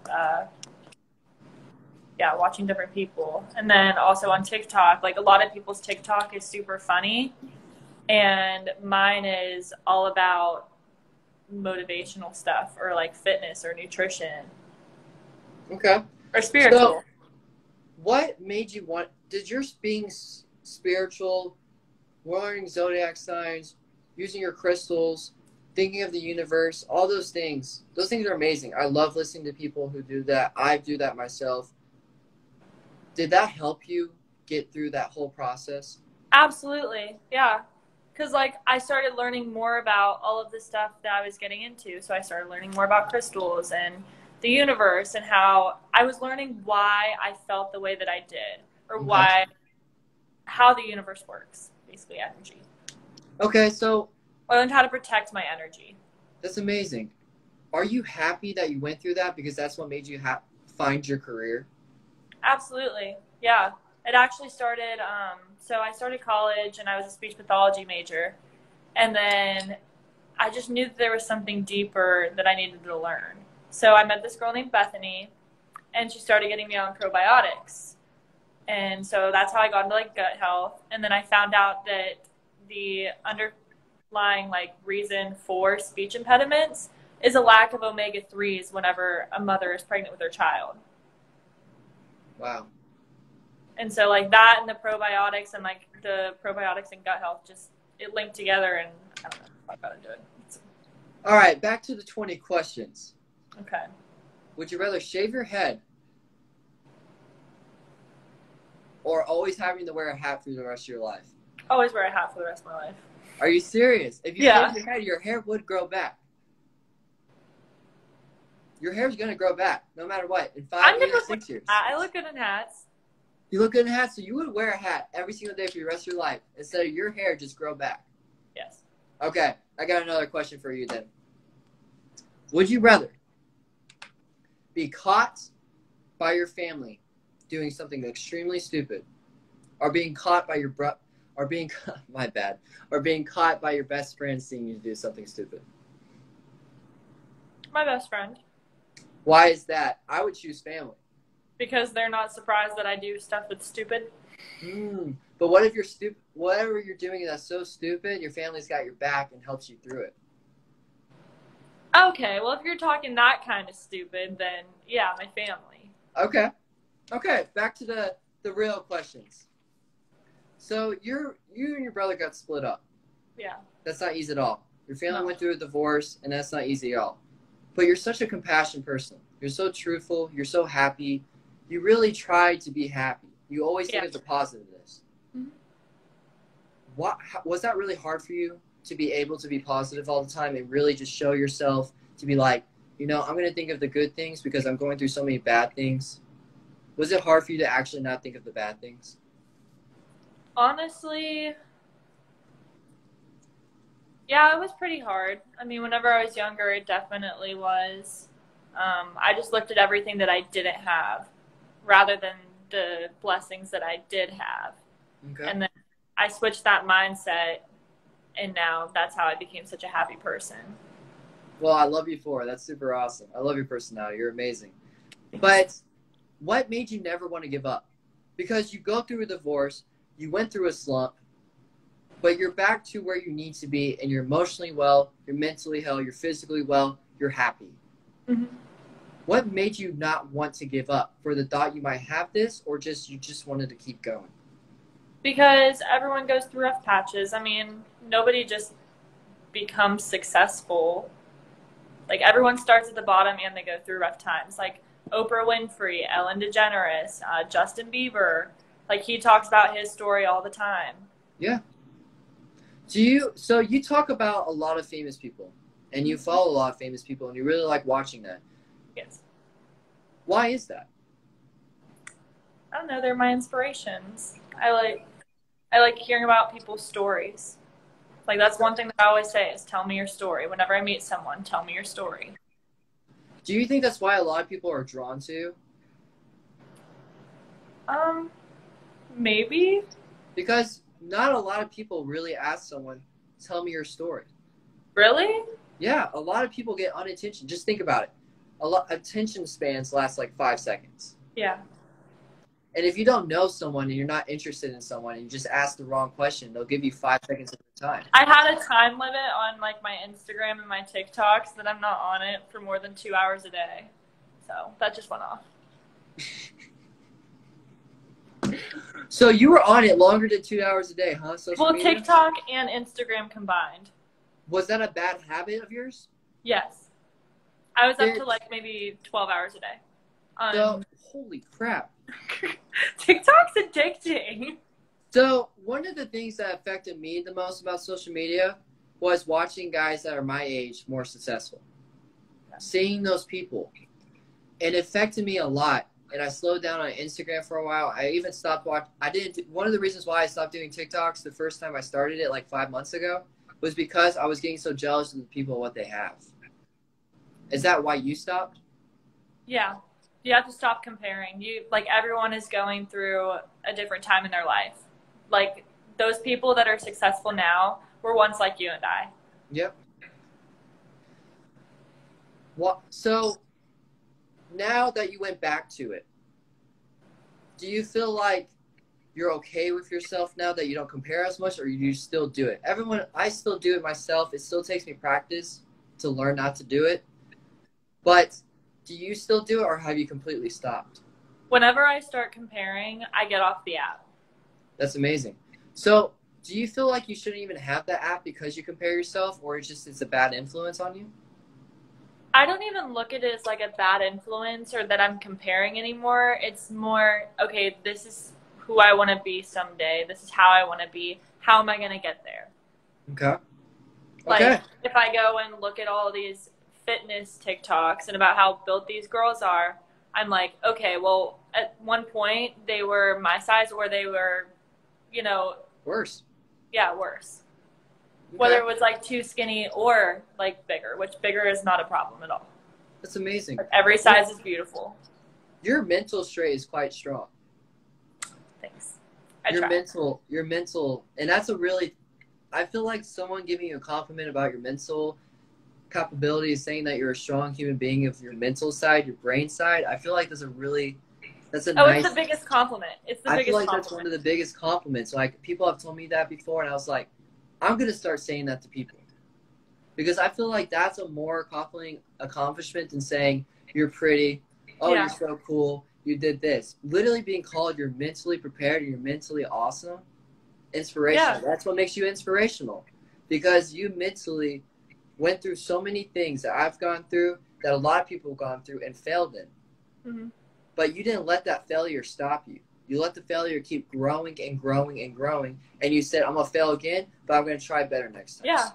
watching different people. And then also on TikTok, like a lot of people's TikTok is super funny, and mine is all about motivational stuff or like fitness or nutrition. Okay. Or spiritual. So, what made you did your being spiritual, learning zodiac signs, using your crystals, thinking of the universe, all those things are amazing. I love listening to people who do that. I do that myself. Did that help you get through that whole process? Absolutely. Yeah. Because like I started learning more about all of the stuff that I was getting into. So I started learning more about crystals and the universe, and how I was learning why I felt the way that I did, or how the universe works, basically energy. Okay, so I learned how to protect my energy. That's amazing. Are you happy that you went through that because that's what made you find your career? Absolutely. Yeah. It actually started, so I started college and I was a speech pathology major. And then I just knew that there was something deeper that I needed to learn. So I met this girl named Bethany, and she started getting me on probiotics. And so that's how I got into like gut health. And then I found out that the underlying like reason for speech impediments is a lack of omega-3s whenever a mother is pregnant with her child. Wow. And so like that and the probiotics and like the probiotics and gut health, just it linked together, and I don't know, I gotta do it. All right, back to the 20 questions. Okay. Would you rather shave your head or always having to wear a hat for the rest of your life? Always wear a hat for the rest of my life. Are you serious? If you shave your head, your hair would grow back. Your hair's going to grow back no matter what in 5 years, 6 years. I look good in hats. You look good in hats, so you would wear a hat every single day for the rest of your life instead of your hair just grow back. Yes. Okay, I got another question for you then. Would you rather be caught by your family doing something extremely stupid, Or being caught by your or being my bad, or being caught by your best friend seeing you do something stupid? My best friend. Why is that? I would choose family. Because they're not surprised that I do stuff that's stupid. But what if you're stupid? Whatever you're doing that's so stupid, your family's got your back and helps you through it. Okay, well, if you're talking that kind of stupid, then yeah, my family. Okay. Back to the real questions. So you and your brother got split up. Yeah. That's not easy at all. Your family went through a divorce, and that's not easy at all. But you're such a compassionate person. You're so truthful. You're so happy. You really try to be happy. You always think of the positiveness. Mm-hmm. Was that really hard for you to be able to be positive all the time and really just show yourself to be like, I'm going to think of the good things because I'm going through so many bad things? Was it hard for you to actually not think of the bad things? Honestly, yeah, it was pretty hard. I mean, whenever I was younger, it definitely was. I just looked at everything that I didn't have rather than the blessings that I did have. Okay. And then I switched that mindset, and now that's how I became such a happy person. Well, I love you for it. That's super awesome. I love your personality. You're amazing. But what made you never want to give up? Because you go through a divorce, you went through a slump, but you're back to where you need to be, and you're emotionally well, you're mentally well, you're physically well, you're happy. Mm-hmm. What made you not want to give up? For the thought you might have this, or you just wanted to keep going? Because everyone goes through rough patches. I mean, nobody just becomes successful. Like, everyone starts at the bottom and they go through rough times. Like Oprah Winfrey, Ellen DeGeneres, Justin Bieber. Like, he talks about his story all the time. Yeah. So you talk about a lot of famous people, and you follow a lot of famous people, and you really like watching that. Yes. Why is that? I don't know. They're my inspirations. I like hearing about people's stories. Like, that's one thing that I always say is tell me your story. Whenever I meet someone, tell me your story. Do you think that's why a lot of people are drawn to you? Maybe. Because not a lot of people really ask someone, tell me your story. Really? Yeah, a lot of people get unattention. Just think about it. Attention spans last like 5 seconds. Yeah. And if you don't know someone and you're not interested in someone and you just ask the wrong question, they'll give you 5 seconds of your time. I had a time limit on like my Instagram and my TikToks that I'm not on it for more than 2 hours a day. So that just went off. So you were on it longer than 2 hours a day, huh? Social media? TikTok and Instagram combined. Was that a bad habit of yours? Yes. I was up to like maybe 12 hours a day. So, holy crap. TikTok's addicting. So one of the things that affected me the most about social media was watching guys that are my age more successful. Seeing those people. It affected me a lot. And I slowed down on Instagram for a while. I even stopped watching. One of the reasons why I stopped doing TikToks the first time I started it like 5 months ago was because I was getting so jealous of the people and what they have. Is that why you stopped? Yeah. You have to stop comparing. Everyone is going through a different time in their life. Like, those people that are successful now were once like you and I. Yep. Well, so now that you went back to it, do you feel like you're okay with yourself now that you don't compare as much, or you still do it? I still do it myself. It still takes me practice to learn not to do it. But do you still do it, or have you completely stopped? Whenever I start comparing, I get off the app. That's amazing. So do you feel like you shouldn't even have that app because you compare yourself, or it's a bad influence on you? I don't even look at it as like a bad influence or that I'm comparing anymore. It's more, okay, this is who I want to be someday. This is how I want to be. How am I going to get there? Okay. Like, if I go and look at all these fitness TikToks and about how built these girls are, I'm like, okay, well, at one point they were my size, or they were, worse. Yeah, worse. Okay. Whether it was like too skinny or like bigger, which bigger is not a problem at all. That's amazing. Like, every size is beautiful. Your mental strength is quite strong. Thanks. Your mental, and that's a really, I feel like someone giving you a compliment about your mental capability is saying that you're a strong human being of your mental side, your brain side. I feel like that's a nice. It's the biggest compliment. It's the I biggest feel like compliment. that's one of the biggest compliments. Like, people have told me that before, and I was like, I'm gonna start saying that to people, because I feel like that's a more complimenting accomplishment than saying you're pretty. Oh, you're so cool. You did this. Literally being called you're mentally prepared, you're mentally awesome, inspirational. Yeah. That's what makes you inspirational, because you mentally went through so many things that I've gone through, that a lot of people have gone through and failed in. Mm-hmm. But you didn't let that failure stop you. You let the failure keep growing and growing and growing. And you said, I'm going to fail again, but I'm going to try better next time. Yeah.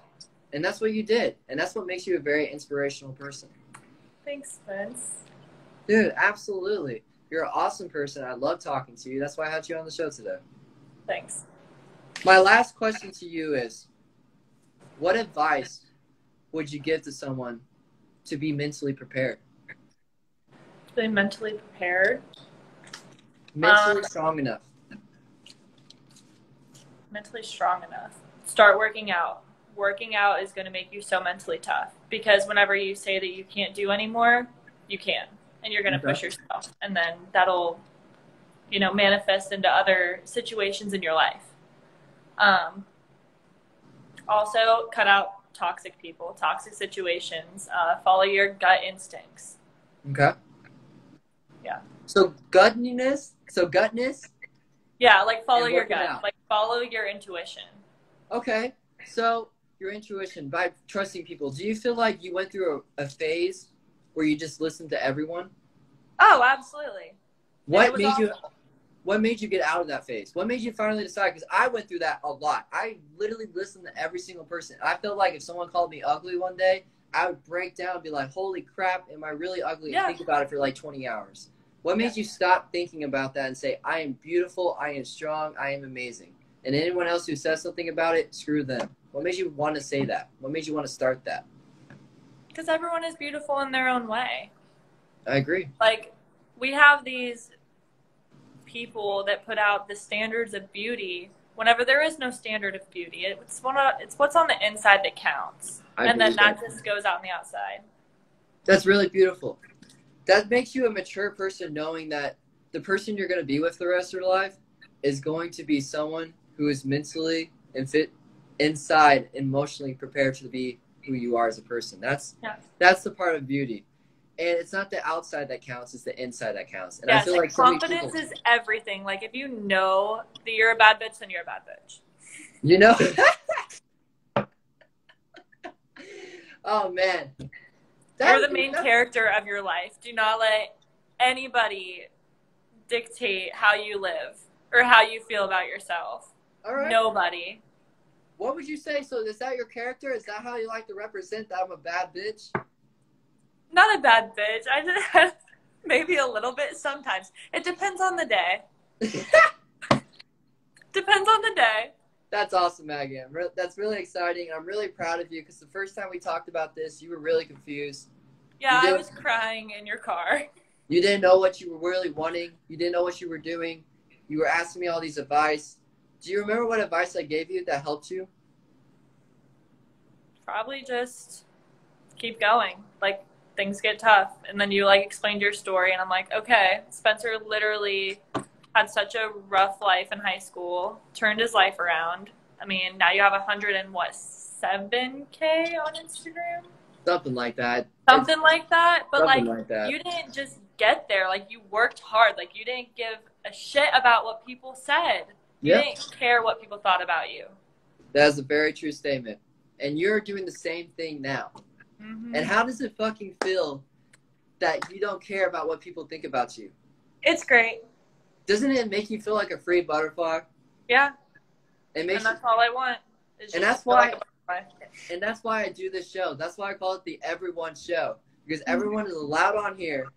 And that's what you did. And that's what makes you a very inspirational person. Thanks, Vince. Dude, absolutely. You're an awesome person. I love talking to you. That's why I had you on the show today. Thanks. My last question to you is, what advice would you give to someone to be mentally prepared? To be mentally prepared? Mentally strong enough. Mentally strong enough. Start working out. Working out is going to make you so mentally tough, because whenever you say that you can't do anymore, you can. And you're going to push yourself. And then that'll, manifest into other situations in your life. Also, cut out toxic people, toxic situations. Follow your gut instincts. Okay. Yeah. So gutness? Yeah, like follow your gut. Like follow your intuition. Okay. So your intuition, by trusting people. Do you feel like you went through a phase where you just listened to everyone? Oh, absolutely. What made you get out of that phase? What made you finally decide? Because I went through that a lot. I literally listened to every single person. I felt like if someone called me ugly one day, I would break down and be like, holy crap, am I really ugly? And think about it for like 20 hours. What made you stop thinking about that and say, I am beautiful, I am strong, I am amazing? And anyone else who says something about it, screw them. What made you want to say that? What made you want to start that? Because everyone is beautiful in their own way. I agree. Like, we have these people that put out the standards of beauty whenever there is no standard of beauty. It's what's on the inside that counts. And then that just goes out on the outside. That's really beautiful. That makes you a mature person, knowing that the person you're going to be with the rest of your life is going to be someone who is mentally and fit inside, emotionally prepared to be who you are as a person. That's the part of beauty. And it's not the outside that counts, it's the inside that counts. And I feel like confidence is everything. Like, if you know that you're a bad bitch, then you're a bad bitch. You know? Oh, man. You're the main character of your life. Do not let anybody dictate how you live or how you feel about yourself. All right. Nobody. What would you say? So is that your character? Is that how you like to represent that I'm a bad bitch? Not a bad bitch. I just maybe a little bit sometimes. It depends on the day. Depends on the day. That's awesome, Maggie. That's really exciting. I'm really proud of you, because the first time we talked about this, you were really confused. Yeah, I was crying in your car. You didn't know what you were really wanting. You didn't know what you were doing. You were asking me all these advice. Do you remember what advice I gave you that helped you? Probably just keep going. Like, things get tough. And then you, explained your story, and I'm like, okay, Spencer literally had such a rough life in high school, turned his life around. I mean, now you have 7K on Instagram? Something like that. Something like that. But, that. You didn't just get there. You worked hard. You didn't give a shit about what people said. You didn't care what people thought about you. That is a very true statement. And you're doing the same thing now. Mm-hmm. And how does it fucking feel that you don't care about what people think about you? It's great. Doesn't it make you feel like a free butterfly? Yeah. And that's all I want. And that's why I do this show. That's why I call it the Everyone Show. Because everyone is allowed on here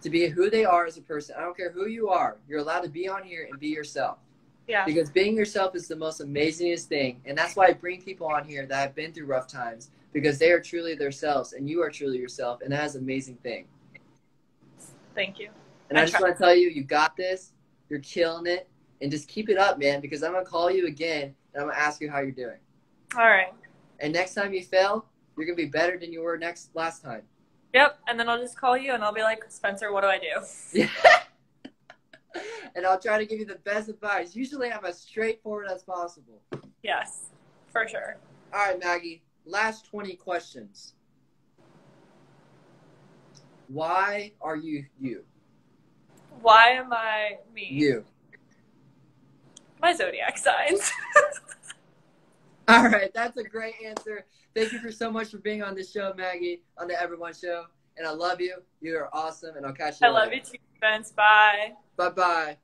to be who they are as a person. I don't care who you are. You're allowed to be on here and be yourself. Yeah. Because being yourself is the most amazingest thing. And that's why I bring people on here that have been through rough times. Because they are truly themselves. And you are truly yourself. And that is an amazing thing. Thank you. And I just want to tell you, you got this. You're killing it. and just keep it up, man, because I'm going to call you again, and I'm going to ask you how you're doing. All right. And next time you fail, you're going to be better than you were last time. Yep. And then I'll just call you, and I'll be like, Spencer, what do I do? Yeah. And I'll try to give you the best advice. Usually I'm as straightforward as possible. Yes, for sure. All right, Maggie, last 20 questions. Why are you you? Why am I me? You. My zodiac signs. All right, that's a great answer. Thank you so much for being on the show, Maggie, on the Everyone Show. And I love you. You are awesome, and I'll catch you later. I love you too, Spence. Bye. Bye-bye.